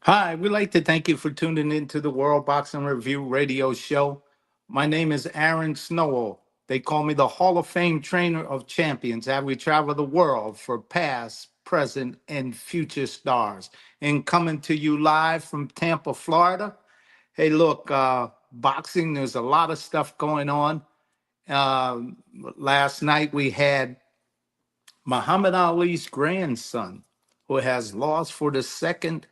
Hi, we'd like to thank you for tuning in to the World Boxing Review radio show. My name is Aaron Snowell. They call me the Hall of Fame trainer of champions. Have we traveled the world for past, present, and future stars? And coming to you live from Tampa, Florida. Hey, look, boxing, there's a lot of stuff going on. Uh, Last night we had Muhammad Ali's grandson, who has lost for the second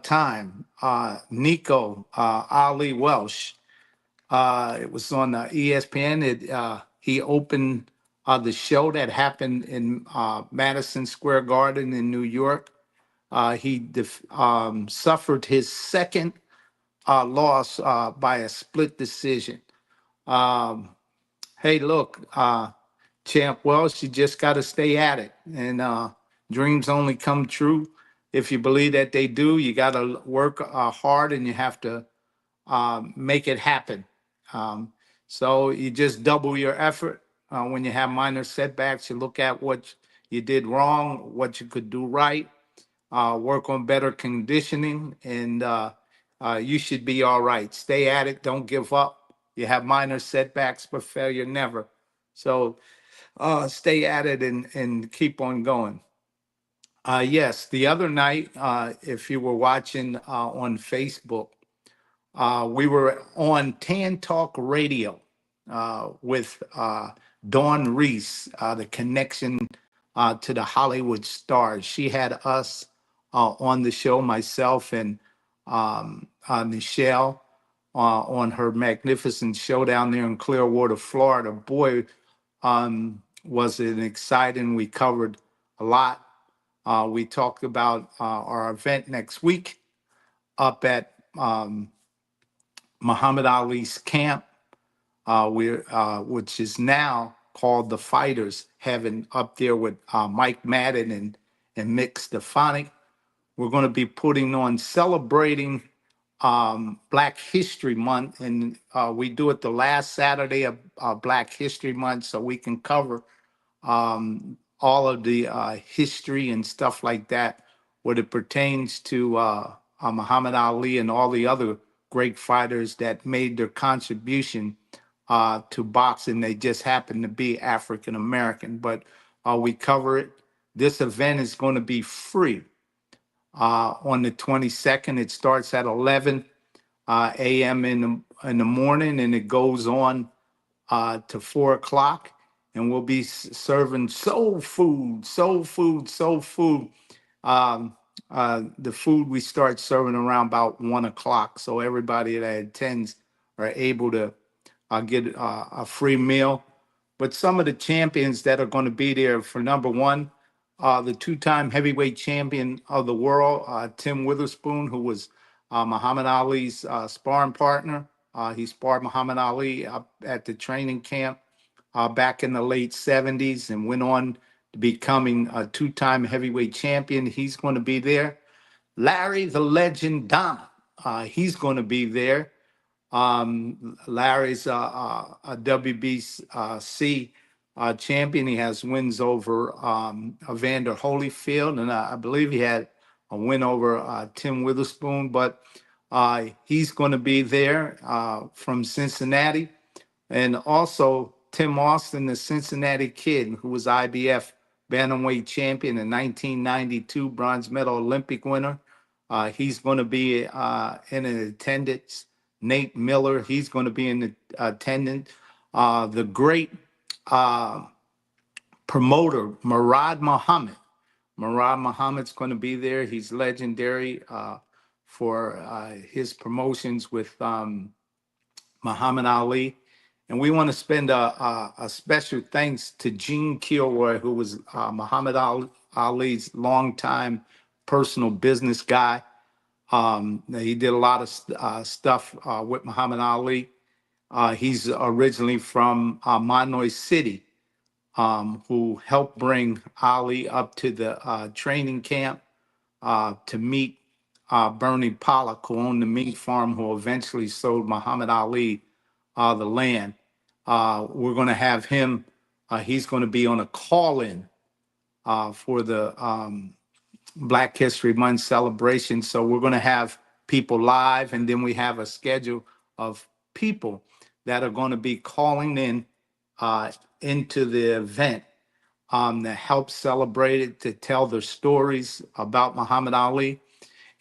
time, Nico Ali Welsh. It was on ESPN. He opened the show that happened in Madison Square Garden in New York. He suffered his second loss by a split decision. Um, Hey, look, Champ Wells, you just got to stay at it. And dreams only come true if you believe that they do. You got to work hard and you have to make it happen. Um, so you just double your effort. When you have minor setbacks, you look at what you did wrong, what you could do right, work on better conditioning, and you should be all right. Stay at it. Don't give up. You have minor setbacks, but failure never. So stay at it and keep on going. Yes, the other night, if you were watching on Facebook, we were on Tan Talk Radio with Dawn Reese, the connection to the Hollywood stars. She had us on the show, myself and Michelle, on her magnificent show down there in Clearwater, Florida. Boy, was it exciting. We covered a lot. We talked about our event next week up at Muhammad Ali's camp, which is now called the Fighters Heaven, up there with Mike Madden and Mick Stefanik. We're going to be putting on celebrating Black History Month, and we do it the last Saturday of Black History Month, so we can cover all of the history and stuff like that, what it pertains to Muhammad Ali and all the other great fighters that made their contribution to boxing. They just happen to be African American, but we cover it. This event is going to be free on the 22nd. It starts at 11 a.m. in the morning, and it goes on to 4 o'clock. And we'll be serving soul food, soul food, soul food. The food we start serving around about 1 o'clock, so everybody that attends are able to get a free meal. But some of the champions that are going to be there for number one, the two-time heavyweight champion of the world, Tim Witherspoon, who was Muhammad Ali's sparring partner. He sparred Muhammad Ali at the training camp back in the late 70s and went on to becoming a two-time heavyweight champion. He's going to be there. Larry the Legend Donna, he's going to be there. Larry's a WBC champion. He has wins over Evander Holyfield, and I believe he had a win over Tim Witherspoon, but he's going to be there from Cincinnati. And also Tim Austin, the Cincinnati Kid, who was IBF bantamweight champion in 1992, bronze medal Olympic winner. He's going to be in attendance. Nate Miller, he's going to be in attendance. The great promoter, Murad Muhammad. Murad Muhammad's going to be there. He's legendary for his promotions with Muhammad Ali. And we want to spend a special thanks to Gene Kilroy, who was Muhammad Ali's longtime personal business guy. He did a lot of stuff with Muhammad Ali. He's originally from Manoy City, who helped bring Ali up to the training camp to meet Bernie Pollock, who owned the meat farm, who eventually sold Muhammad Ali the land. We're going to have him. He's going to be on a call-in for the Black History Month celebration. So we're going to have people live, and then we have a schedule of people that are going to be calling in into the event to help celebrate it, to tell their stories about Muhammad Ali.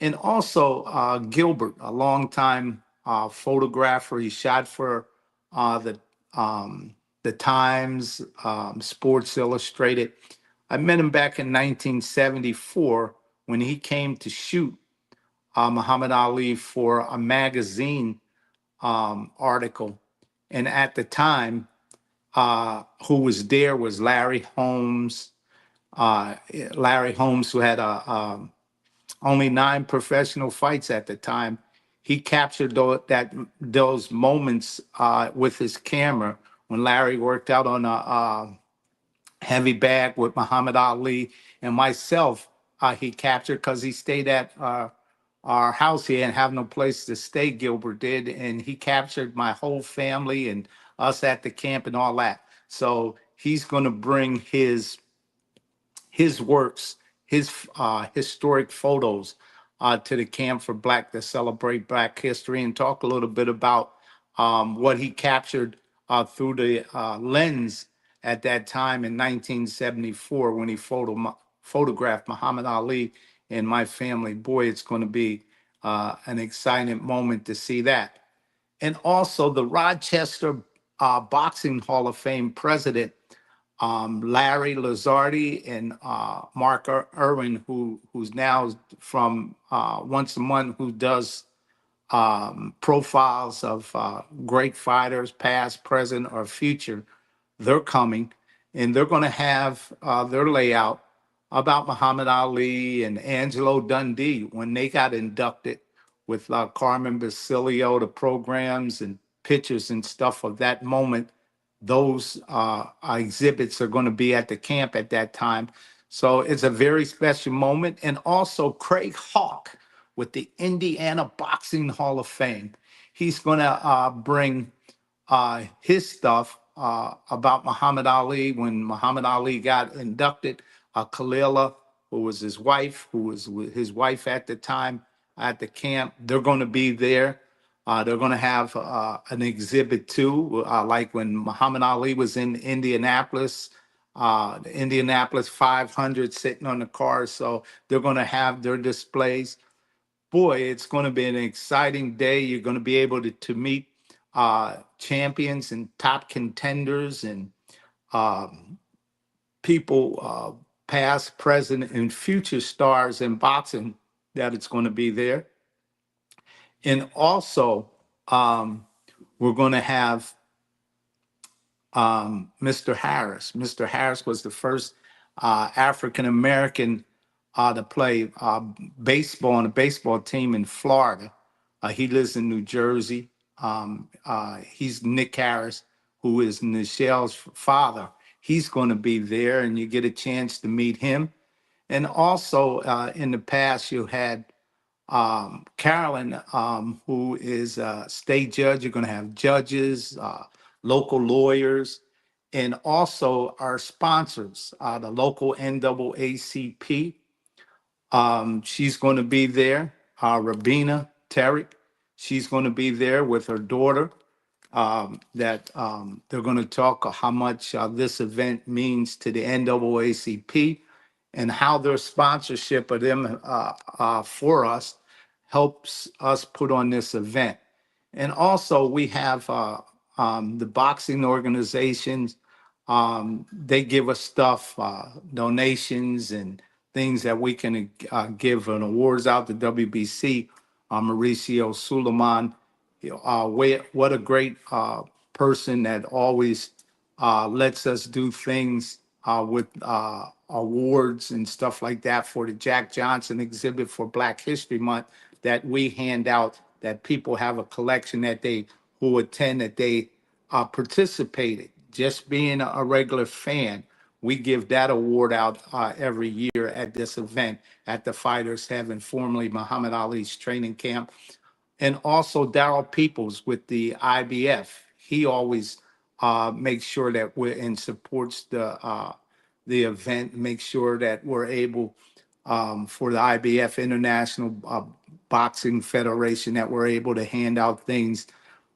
And also Gilbert, a longtime photographer. He shot for uh, the the Times, Sports Illustrated. I met him back in 1974 when he came to shoot Muhammad Ali for a magazine article. And at the time, who was there was Larry Holmes. Larry Holmes, who had only 9 professional fights at the time. He captured those moments with his camera when Larry worked out on a heavy bag with Muhammad Ali and myself. He captured because he stayed at our house. He didn't have no place to stay, Gilbert did, and he captured my whole family and us at the camp and all that. So he's going to bring his works, his historic photos to the camp for Black to celebrate Black history and talk a little bit about what he captured through the lens at that time in 1974 when he photographed Muhammad Ali and my family. Boy, it's going to be an exciting moment to see that. And also the Rochester Boxing Hall of Fame president Larry Lazardi and Mark Irwin, who's now from once a month, who does profiles of great fighters, past, present, or future. They're coming, and they're going to have their layout about Muhammad Ali and Angelo Dundee when they got inducted with Carmen Basilio, the programs and pictures and stuff of that moment. Those exhibits are going to be at the camp at that time. So it's a very special moment. And also Craig Hawk with the Indiana Boxing Hall of Fame. He's going to bring his stuff about Muhammad Ali when Muhammad Ali got inducted. Khalila, who was his wife, who was his wife at the time at the camp, they're going to be there. They're going to have an exhibit too, like when Muhammad Ali was in Indianapolis, the Indianapolis 500 sitting on the car. So they're going to have their displays. Boy, it's going to be an exciting day. You're going to be able to meet champions and top contenders and people, past, present, and future stars in boxing that it's going to be there. And also, we're going to have Mr. Harris. Mr. Harris was the first African American to play baseball on a baseball team in Florida. He lives in New Jersey. He's Nick Harris, who is Nichelle's father. He's going to be there, and you get a chance to meet him. And also, in the past, you had Carolyn, who is a state judge. You're going to have judges, local lawyers, and also our sponsors, the local NAACP. She's going to be there. Rabina Tarek, she's going to be there with her daughter. That they're going to talk how much this event means to the NAACP and how their sponsorship of them for us helps us put on this event. And also we have the boxing organizations. They give us stuff, donations and things that we can give an awards out to WBC. Mauricio Suleiman, what a great person that always lets us do things with awards and stuff like that for the Jack Johnson exhibit for Black History Month that we hand out, that people have a collection that they who attend, that they participated. Just being a regular fan, we give that award out every year at this event at the Fighters Heaven, formerly Muhammad Ali's training camp. And also Daryl Peoples with the IBF. He always makes sure that we're and supports the event, make sure that we're able for the IBF International Boxing Federation, that we're able to hand out things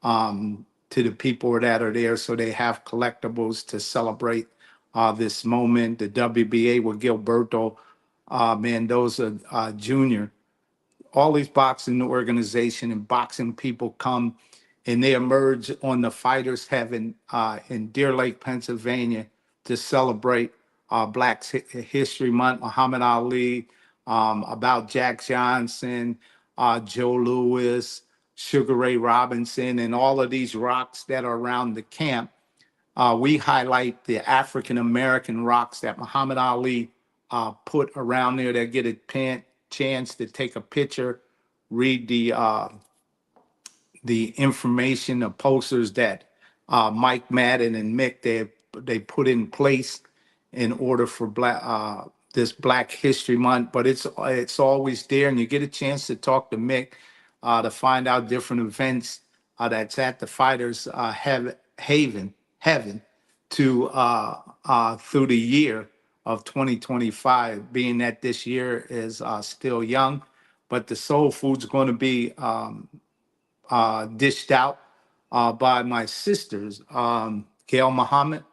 to the people that are there, so they have collectibles to celebrate this moment. The WBA with Gilberto Mendoza Jr. All these boxing organization and boxing people come and they emerge on the Fighters Heaven in Deer Lake, Pennsylvania, to celebrate Black History Month, Muhammad Ali, about Jack Johnson, Joe Louis, Sugar Ray Robinson, and all of these rocks that are around the camp. We highlight the African American rocks that Muhammad Ali put around there. That get a chance to take a picture, read the information, the posters that Mike Madden and Mick they put in place in order for this Black History Month. But it's always there, and you get a chance to talk to Mick to find out different events that's at the Fighters Heaven through the year of 2025, being that this year is still young, but the soul food's going to be dished out by my sisters, Gail Muhammad,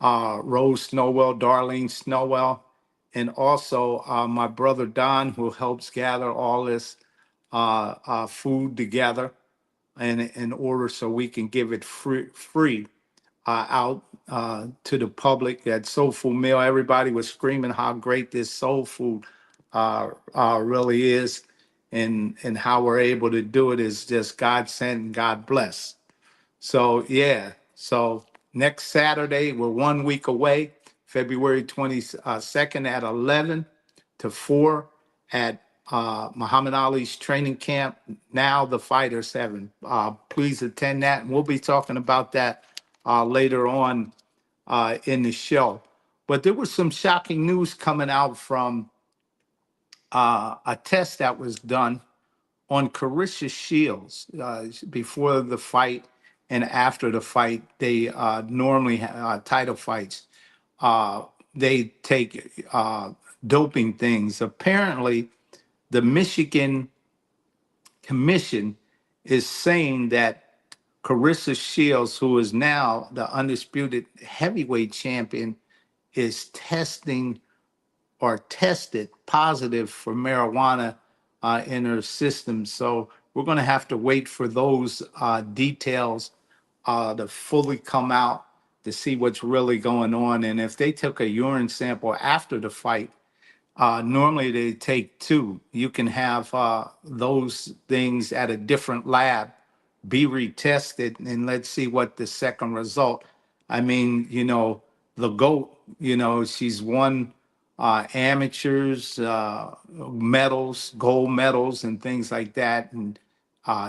Rose Snowell, Darlene Snowell, and also my brother Don, who helps gather all this food together in order so we can give it free out to the public. That soul food meal, everybody was screaming how great this soul food really is, and how we're able to do it is just God sent and God bless. So yeah, so next Saturday, we're 1 week away, February 22nd at 11 to 4 at Muhammad Ali's training camp, now the Fighters Heaven. Please attend that, and we'll be talking about that later on in the show. But there was some shocking news coming out from a test that was done on Carissa Shields before the fight and after the fight. They normally title fights. They take doping things. Apparently, the Michigan Commission is saying that Carissa Shields, who is now the undisputed heavyweight champion, is tested positive for marijuana in her system. So we're going to have to wait for those details to fully come out to see what's really going on. And if they took a urine sample after the fight, normally they take two. You can have those things at a different lab be retested, and let's see what the second result. I mean, the GOAT, she's won amateurs, medals, gold medals, and things like that, and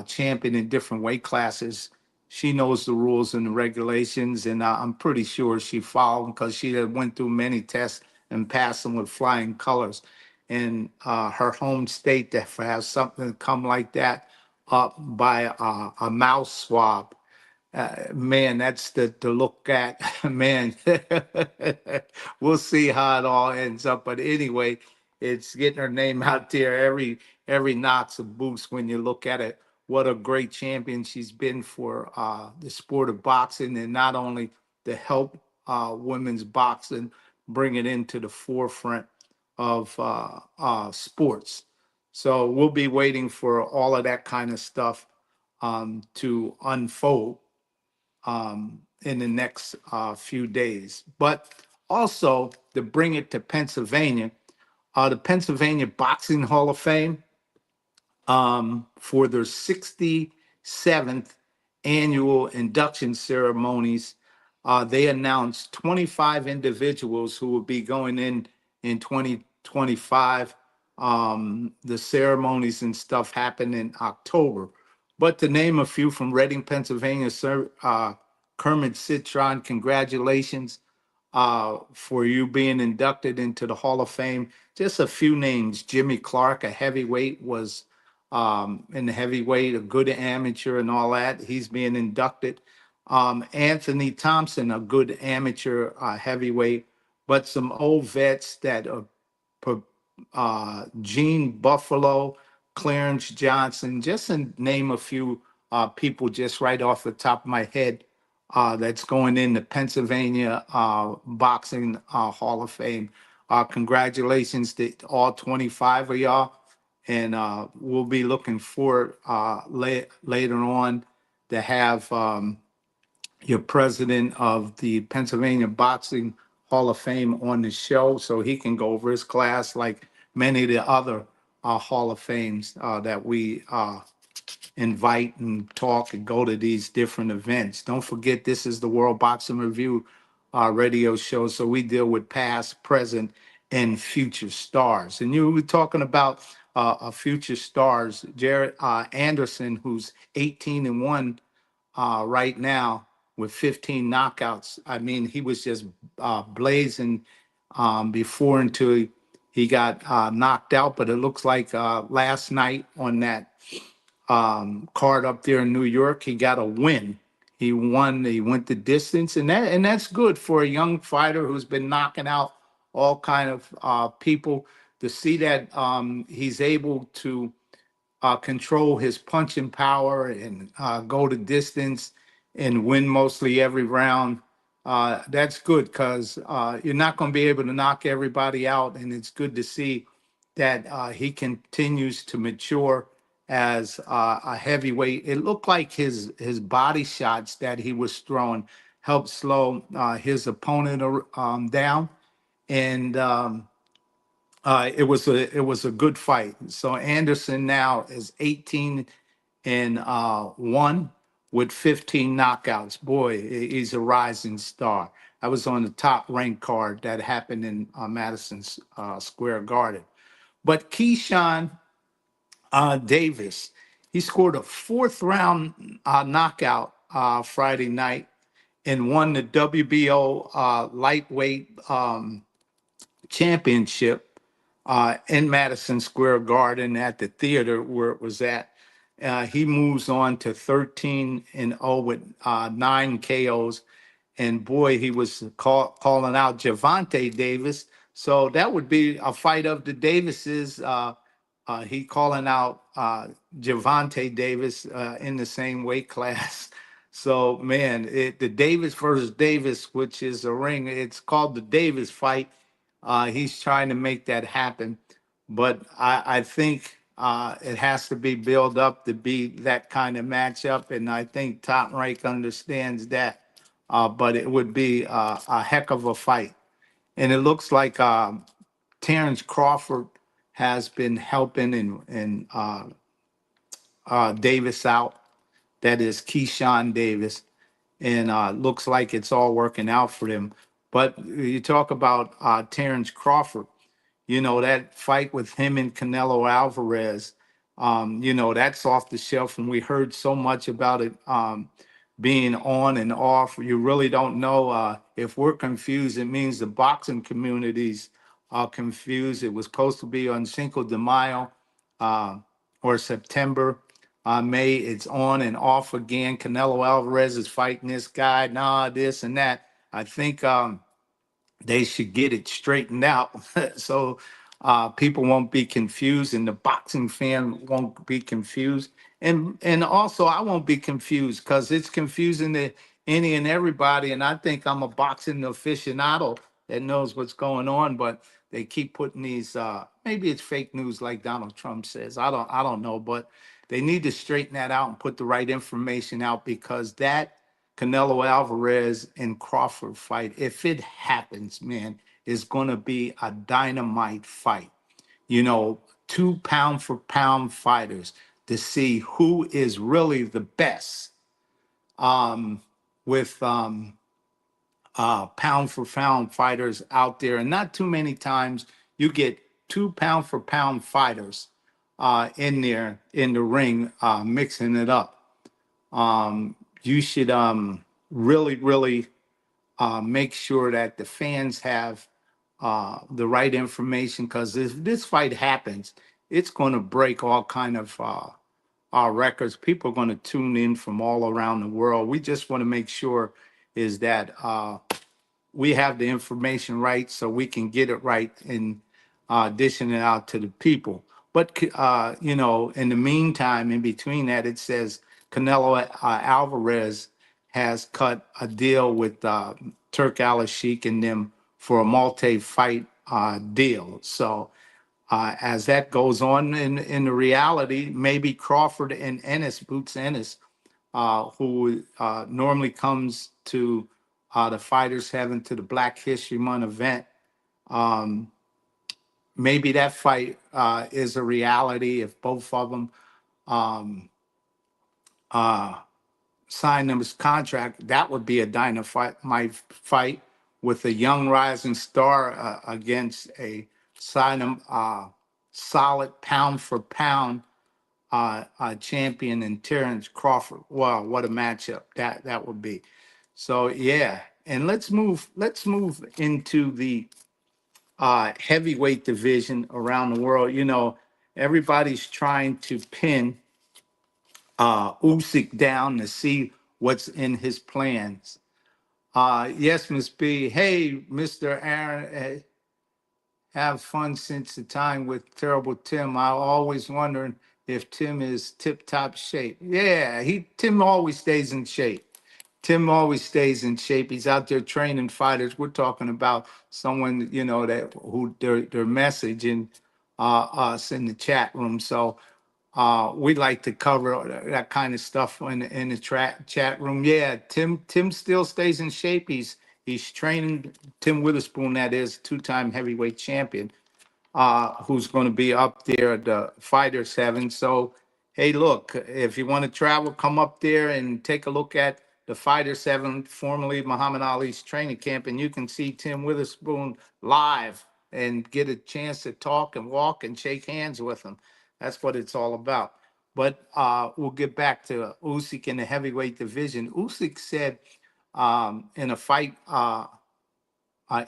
champion in different weight classes. She knows the rules and the regulations, and I'm pretty sure she followed because she had went through many tests and passed them with flying colors. In her home state, to have something come like that up by a mouse swab, man, that's to look at. Man, we'll see how it all ends up. But anyway, it's getting her name out there every notch of boost when you look at it. What a great champion she's been for the sport of boxing, and not only to help women's boxing bring it into the forefront of sports. So we'll be waiting for all of that kind of stuff to unfold in the next few days. But also to bring it to Pennsylvania, the Pennsylvania Boxing Hall of Fame, for their 67th annual induction ceremonies, they announced 25 individuals who will be going in 2025. The ceremonies and stuff happen in October. But to name a few, from Reading, Pennsylvania, Sir Kermit Citron, congratulations for you being inducted into the Hall of Fame. Just a few names: Jimmy Clark, a heavyweight, was in the heavyweight, a good amateur and all that. He's being inducted. Anthony Thompson, a good amateur heavyweight, but some old vets that Gene Buffalo, Clarence Johnson, just to name a few people just right off the top of my head that's going in the Pennsylvania Boxing Hall of Fame. Congratulations to all 25 of y'all. And we'll be looking forward later on to have your president of the Pennsylvania Boxing Hall of Fame on the show so he can go over his class like many of the other Hall of Fames that we invite and talk and go to these different events. Don't forget, this is the World Boxing Review radio show, so we deal with past, present, and future stars. And you were talking about future stars, Jared Anderson, who's 18-1 right now with 15 knockouts. I mean, he was just blazing before until he got knocked out. But it looks like last night on that card up there in New York, he got a win. He won. He went the distance, and that's good for a young fighter who's been knocking out all kind of people. To see that he's able to control his punching power and go the distance and win mostly every round. That's good because you're not going to be able to knock everybody out. And it's good to see that he continues to mature as a heavyweight. It looked like his body shots that he was throwing helped slow his opponent down. And it was a good fight. So Anderson now is 18-1 with 15 knockouts. Boy, he's a rising star. I was on the top ranked card that happened in Madison Square Garden. But Keyshawn Davis, he scored a fourth round knockout Friday night and won the WBO lightweight championship in Madison Square Garden at the theater where it was at. He moves on to 13-0 with 9 KOs. And boy, he was calling out Gervonta Davis. So that would be a fight of the Davises. He calling out Gervonta Davis in the same weight class. So, man, the Davis versus Davis, which is a ring, it's called the Davis fight. He's trying to make that happen. But I think it has to be built up to be that kind of matchup. And I think Top Rank understands that. But it would be a heck of a fight. And it looks like Terrence Crawford has been helping and Davis out. That is Keyshawn Davis. And looks like it's all working out for them. But you talk about Terrence Crawford, that fight with him and Canelo Alvarez, that's off the shelf. And we heard so much about it being on and off. You really don't know. If we're confused, it means the boxing communities are confused. It was supposed to be on Cinco de Mayo or September. May, it's on and off again. Canelo Alvarez is fighting this guy, this and that. I think they should get it straightened out so people won't be confused and the boxing fan won't be confused. And also I won't be confused because it's confusing to any and everybody. And I think I'm a boxing aficionado that knows what's going on, but they keep putting these maybe it's fake news like Donald Trump says. I don't know, but they need to straighten that out and put the right information out because that Canelo Alvarez and Crawford fight, if it happens, man, is going to be a dynamite fight. 2 pound for pound fighters to see who is really the best with pound for pound fighters out there. And not too many times you get 2 pound for pound fighters in there in the ring mixing it up. You should really, really make sure that the fans have the right information because if this fight happens, it's going to break all kind of our records. People are going to tune in from all around the world. We just want to make sure is that we have the information right so we can get it right and dishing it out to the people. But in the meantime, in between that, it says Canelo Alvarez has cut a deal with Turk Al-Sheikh and them for a multi-fight deal. So as that goes on, in the reality, maybe Crawford and Ennis, Boots Ennis, who normally comes to the Fighters Heaven to the Black History Month event, maybe that fight is a reality if both of them sign them as contract. That would be a dynamite fight with a young rising star against a solid pound for pound champion in Terrence Crawford. Wow, what a matchup that would be. So yeah, and let's move into the heavyweight division around the world. Everybody's trying to pin Usyk down to see what's in his plans. Yes, Miss B. Hey, Mr. Aaron, have fun since the time with Terrible Tim. I always wondering if Tim is tip-top shape. Yeah, Tim always stays in shape. Tim always stays in shape. He's out there training fighters. We're talking about someone, that who they're messaging us in the chat room. So we like to cover that kind of stuff in the chat room. Yeah, Tim still stays in shape. He's training. Tim Witherspoon, that is, two-time heavyweight champion, who's going to be up there at the Fighters Heaven. So, hey, look, if you want to travel, come up there and take a look at the Fighters Heaven, formerly Muhammad Ali's training camp, and you can see Tim Witherspoon live and get a chance to talk and walk and shake hands with him. That's what it's all about. But we'll get back to Usyk in the heavyweight division. Usyk said in a fight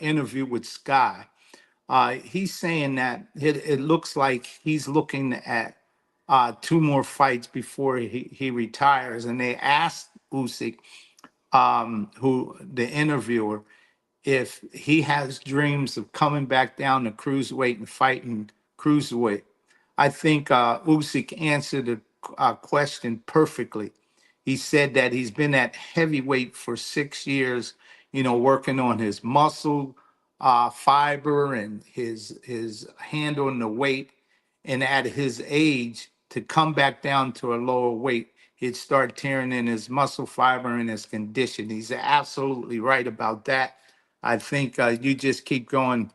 interview with Sky, he's saying that it looks like he's looking at two more fights before he retires. And they asked Usyk, who the interviewer, if he has dreams of coming back down to cruiserweight and fighting cruiserweight. I think Usyk answered the question perfectly. He said that he's been at heavyweight for 6 years, working on his muscle fiber and his handling the weight. And at his age, to come back down to a lower weight, he'd start tearing in his muscle fiber and his condition. He's absolutely right about that. I think you just keep going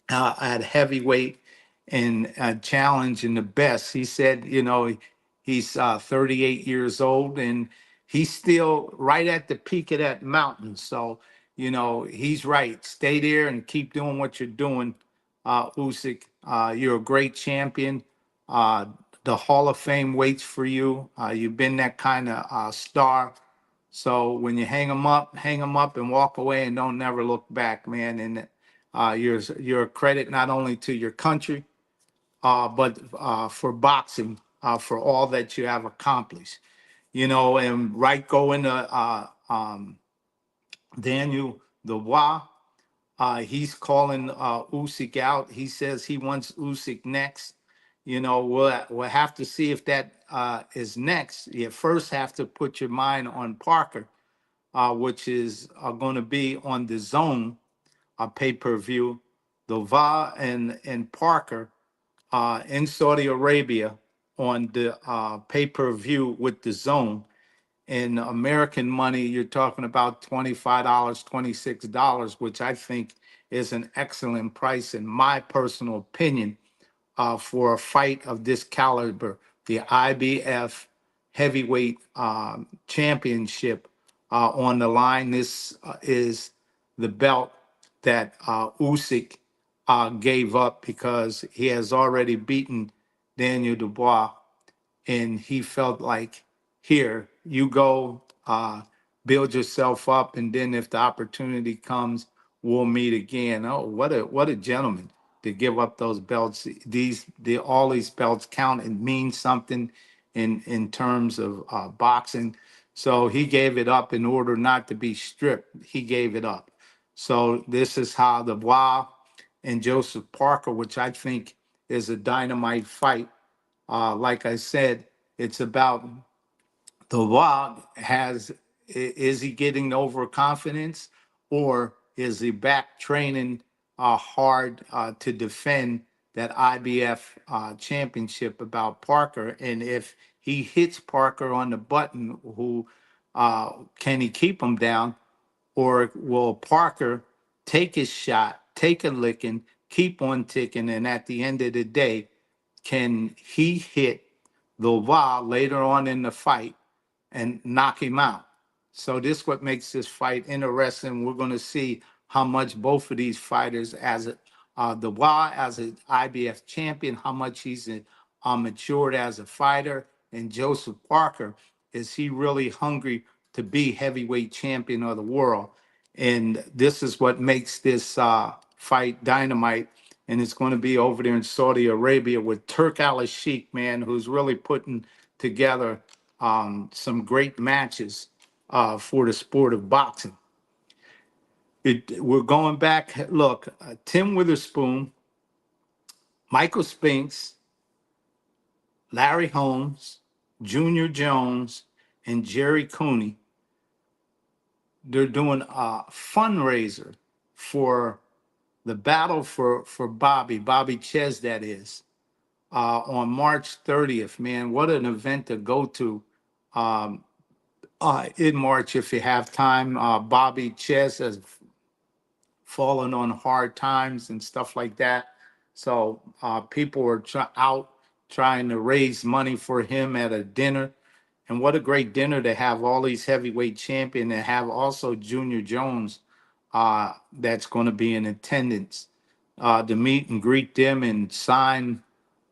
at heavyweight and challenging the best. He said, he's 38 years old and he's still right at the peak of that mountain. So, he's right. Stay there and keep doing what you're doing, Usyk. You're a great champion. The Hall of Fame waits for you. You've been that kind of star. So when you hang them up and walk away and don't never look back, man. And you're a credit not only to your country, but for boxing, for all that you have accomplished. And right going to Daniel Dubois, he's calling Usyk out. He says he wants Usyk next. We'll have to see if that is next. You first have to put your mind on Parker, which is going to be on the DAZN pay-per-view. Dova and Parker in Saudi Arabia on the pay-per-view with the DAZN. In American money, you're talking about $25, $26, which I think is an excellent price, in my personal opinion, for a fight of this caliber, the IBF heavyweight championship on the line. This is the belt that Usyk gave up because he has already beaten Daniel Dubois, and he felt like, here you go, build yourself up, and then if the opportunity comes, we'll meet again. Oh, what a gentleman to give up those belts. All these belts count and mean something in terms of boxing. So he gave it up in order not to be stripped. He gave it up. So this is how the Dubois and Joseph Parker, which I think is a dynamite fight. Like I said, it's about the Wag is he getting overconfidence, or is he back training hard to defend that IBF championship about Parker? And if he hits Parker on the button, who can he keep him down, or will Parker take his shot, take a licking, keep on ticking, and at the end of the day, can he hit the Wah later on in the fight and knock him out? So this what makes this fight interesting. We're going to see how much both of these fighters, as the Wah as an IBF champion, how much he's matured as a fighter, and Joseph Parker, is he really hungry to be heavyweight champion of the world? And this is what makes this fight dynamite. And it's going to be over there in Saudi Arabia with Turk Al-Sheikh, man, who's really putting together some great matches for the sport of boxing. We're going back. Look, Tim Witherspoon, Michael Spinks, Larry Holmes, Junior Jones, and Jerry Cooney. They're doing a fundraiser for the battle for Bobby Ches, that is, on March 30th. Man, what an event to go to in March if you have time. Bobby Ches has fallen on hard times and stuff like that. So people are out trying to raise money for him at a dinner. And what a great dinner to have all these heavyweight champions, and have also Junior Jones that's going to be in attendance to meet and greet them and sign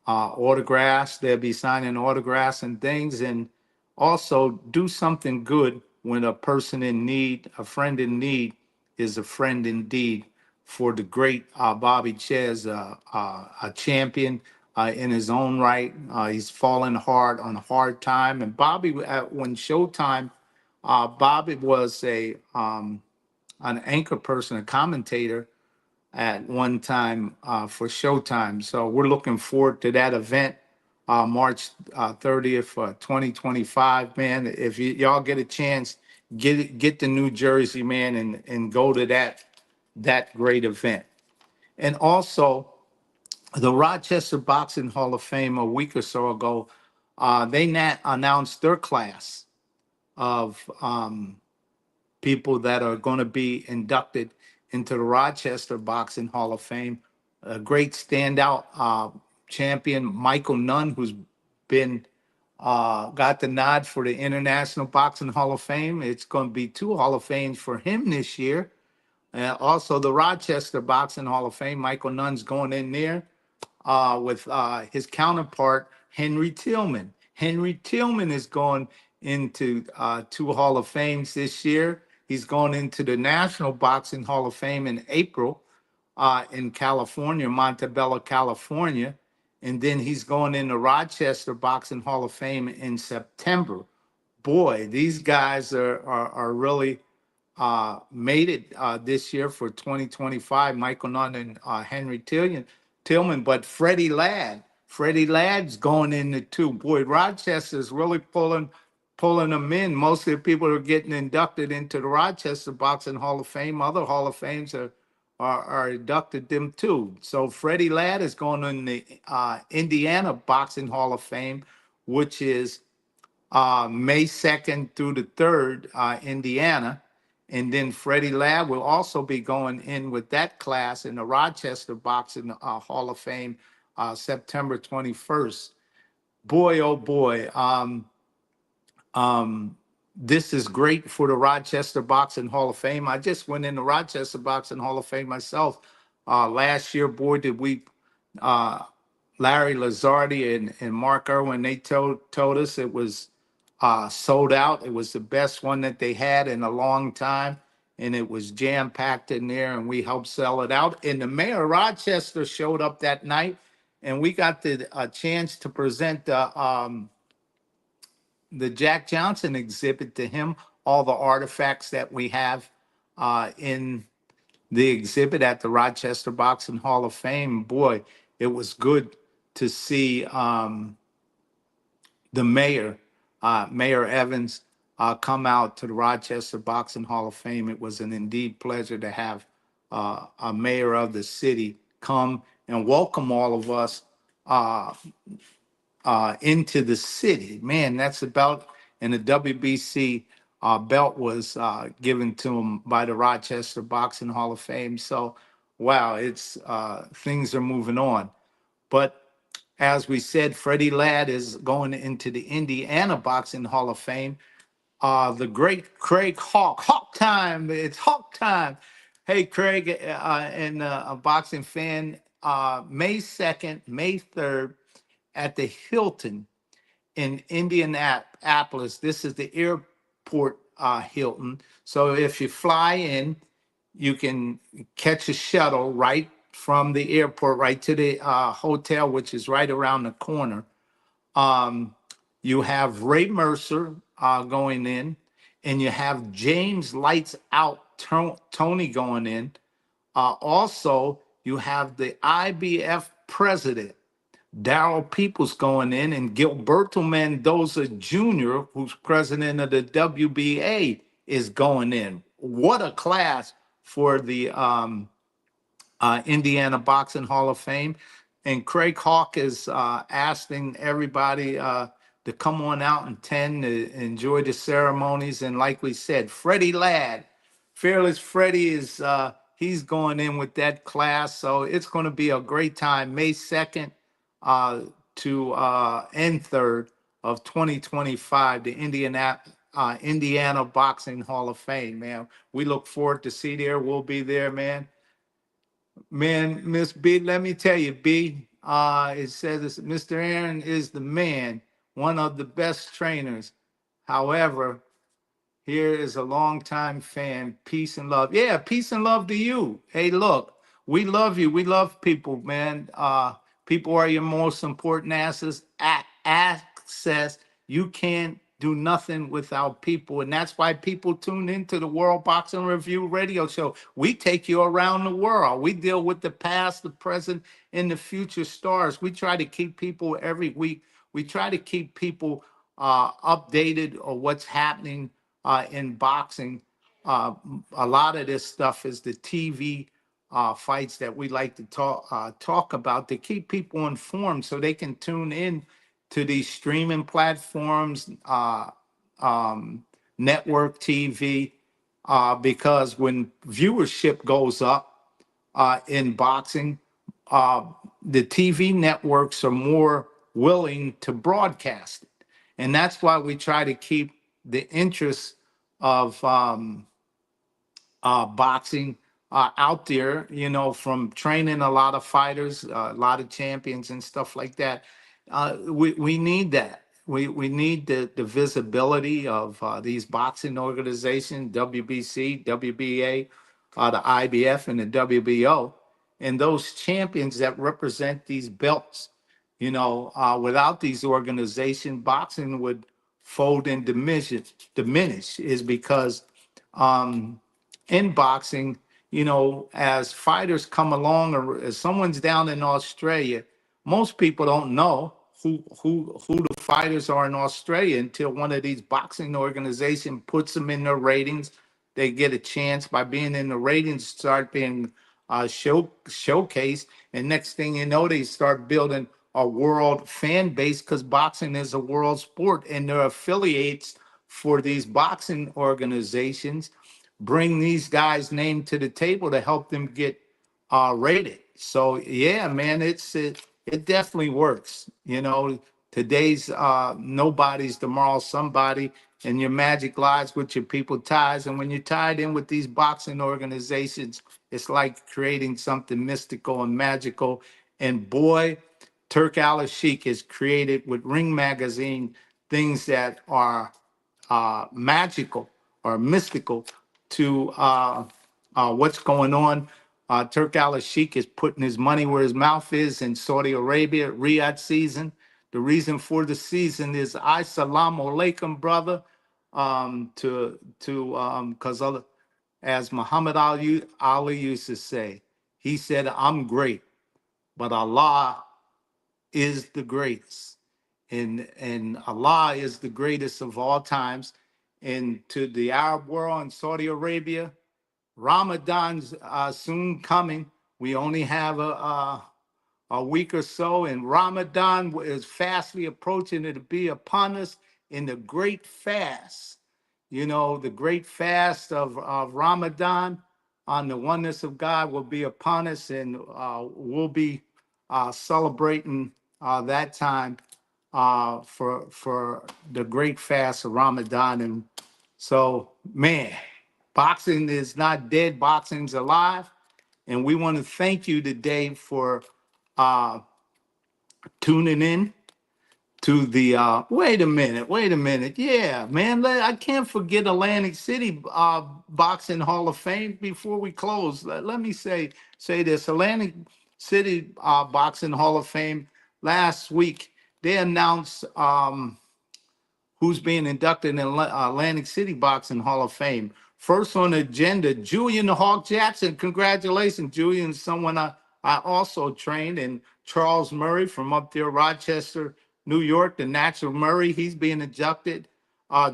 autographs. They'll be signing autographs and things, and also do something good when a person in need, a friend in need, is a friend indeed. For the great Bobby Ches, a champion in his own right. He's fallen hard on hard time. And Bobby, when Showtime, Bobby was an anchor person, a commentator at one time for Showtime. So we're looking forward to that event, March 30th, 2025. Man, if y'all get a chance, get to New Jersey, man, and go to that great event. And also, the Rochester Boxing Hall of Fame a week or so ago, they announced their class of people that are going to be inducted into the Rochester Boxing Hall of Fame. A great standout champion, Michael Nunn, who's been got the nod for the International Boxing Hall of Fame. It's going to be 2 Hall of Fames for him this year. Also, the Rochester Boxing Hall of Fame, Michael Nunn's going in there with his counterpart, Henry Tillman. Henry Tillman is going into 2 Hall of Fames this year. He's going into the National Boxing Hall of Fame in April in California, Montebello, California. And then he's going in the Rochester Boxing Hall of Fame in September. Boy, these guys are really made it this year for 2025. Michael Nunn and Henry Tillman, but Freddie Ladd's going in the 2. Boy, Rochester's really pulling them in. Most of the people are getting inducted into the Rochester Boxing Hall of Fame. Other Hall of Fames are inducted them too. So Freddie Ladd is going in the Indiana Boxing Hall of Fame, which is May 2nd through the 3rd, Indiana. And then Freddie Ladd will also be going in with that class in the Rochester Boxing Hall of Fame, September 21st. Boy, oh boy. This is great for the Rochester Boxing Hall of Fame. I just went in the Rochester Boxing Hall of Fame myself last year. Boy, did we, Larry Lazardi and Mark Irwin, they told us it was sold out. It was the best one that they had in a long time, and it was jam-packed in there, and we helped sell it out. And the mayor of Rochester showed up that night, and we got a chance to present the Jack Johnson exhibit to him, all the artifacts that we have in the exhibit at the Rochester Boxing Hall of Fame. Boy, it was good to see the mayor, Mayor Evans, come out to the Rochester Boxing Hall of Fame. It was an indeed pleasure to have a mayor of the city come and welcome all of us uh, into the city. Man, that's about, and the WBC belt was given to him by the Rochester Boxing Hall of Fame. So, wow, it's things are moving on. But as we said, Freddie Ladd is going into the Indiana Boxing Hall of Fame. The great Craig Hawk time. It's Hawk time. Hey, Craig, and a boxing fan, May 2nd, May 3rd at the Hilton in Indianapolis. This is the airport Hilton. So if you fly in, you can catch a shuttle right from the airport right to the hotel, which is right around the corner. You have Ray Mercer going in, and you have James Lights Out Tony going in. Also, you have the IBF president, Darrell Peoples, going in, and Gilberto Mendoza Jr., who's president of the WBA, is going in. What a class for the Indiana Boxing Hall of Fame. And Craig Hawk is asking everybody to come on out and attend, to enjoy the ceremonies. And like we said, Freddie Ladd, Fearless Freddie, is he's going in with that class. So it's going to be a great time, May 2nd to end 3rd of 2025, the Indiana Boxing Hall of Fame, man. We look forward to see there. We'll be there, man. Man, Miss B, let me tell you, B, it says Mr. Aaron is the man, one of the best trainers. However, here is a longtime fan. Peace and love. Yeah, peace and love to you. Hey, look, we love you. We love people, man. People are your most important assets. Access. You can't do nothing without people. And that's why people tune into the World Boxing Review radio show. We take you around the world. We deal with the past, the present, and the future stars. We try to keep people every week. We try to keep people updated on what's happening in boxing. A lot of this stuff is the TV fights that we like to talk about, to keep people informed so they can tune in to these streaming platforms, network TV, because when viewership goes up in boxing, the TV networks are more willing to broadcast it. And that's why we try to keep the interest of boxing out there, from training a lot of fighters, a lot of champions and stuff like that. We need that. We need the visibility of these boxing organizations, WBC, WBA, the IBF, and the WBO, and those champions that represent these belts. Without these organizations, boxing would fold and diminish, is because in boxing, as fighters come along, or as someone's down in Australia, most people don't know who the fighters are in Australia until one of these boxing organizations puts them in their ratings. They get a chance by being in the ratings, start being showcased, and next thing you know, they start building a world fan base, because boxing is a world sport, and their affiliates for these boxing organizations bring these guys' name to the table to help them get rated. So yeah, man, it definitely works. Today's nobody's tomorrow somebody, and your magic lies with your people ties. And when you're tied in with these boxing organizations, it's like creating something mystical and magical. And boy, Turk Al-Sheikh has created with Ring Magazine things that are magical or mystical to what's going on. Turk Al-Sheikh is putting his money where his mouth is in Saudi Arabia, Riyadh season. The reason for the season is Assalamu alaikum, brother. Because as Muhammad Ali used to say, he said, I'm great, but Allah is the greatest. And Allah is the greatest of all times. And to the Arab world and Saudi Arabia, Ramadan's soon coming. We only have a week or so, and Ramadan is fastly approaching. It'll be upon us in the great fast. You know, the great fast of Ramadan on the oneness of God will be upon us, and we'll be celebrating that time for the great fast of Ramadan. And so, man, boxing is not dead, boxing's alive. And we want to thank you today for uh, tuning in to the wait a minute. Yeah, man, I can't forget Atlantic City Boxing Hall of Fame before we close. Let me say this. Atlantic City Boxing Hall of Fame last week, they announced who's being inducted in the Atlantic City Boxing Hall of Fame. First on the agenda, Julian the Hawk Jackson. Congratulations, Julian, someone I also trained. And Charles Murray from up there, Rochester, New York, the Natural Murray, he's being inducted.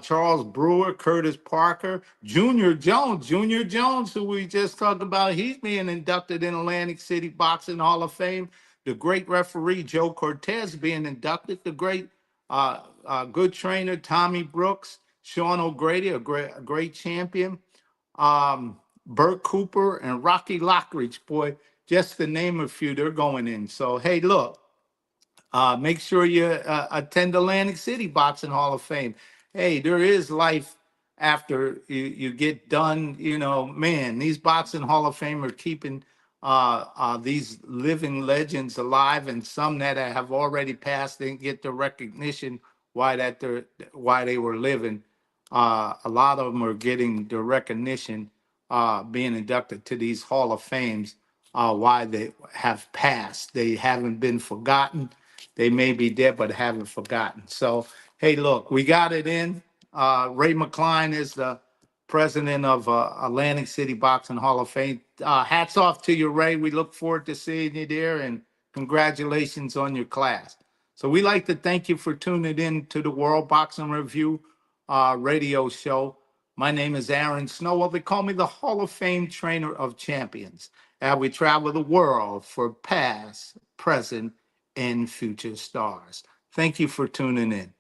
Charles Brewer, Curtis Parker, Junior Jones, who we just talked about, he's being inducted in Atlantic City Boxing Hall of Fame. The great referee Joe Cortez being inducted. The great good trainer Tommy Brooks, Sean O'Grady, a great champion, Burt Cooper, and Rocky Lockridge. Boy, just to name a few, they're going in. So, hey, look, make sure you attend Atlantic City Boxing Hall of Fame. Hey, there is life after you get done. You know, man, these Boxing Hall of Fame are keeping these living legends alive, and some that have already passed didn't get the recognition why they were living. A lot of them are getting the recognition, being inducted to these Hall of Fames, why they have passed. They haven't been forgotten. They may be dead, but haven't forgotten. So, hey, look, we got it in. Ray McCline is the president of Atlantic City Boxing Hall of Fame. Hats off to you, Ray. We look forward to seeing you there, and congratulations on your class. So we like to thank you for tuning in to the World Boxing Review radio show. My name is Aaron Snowell. They call me the Hall of Fame Trainer of Champions. And we travel the world for past, present, and future stars. Thank you for tuning in.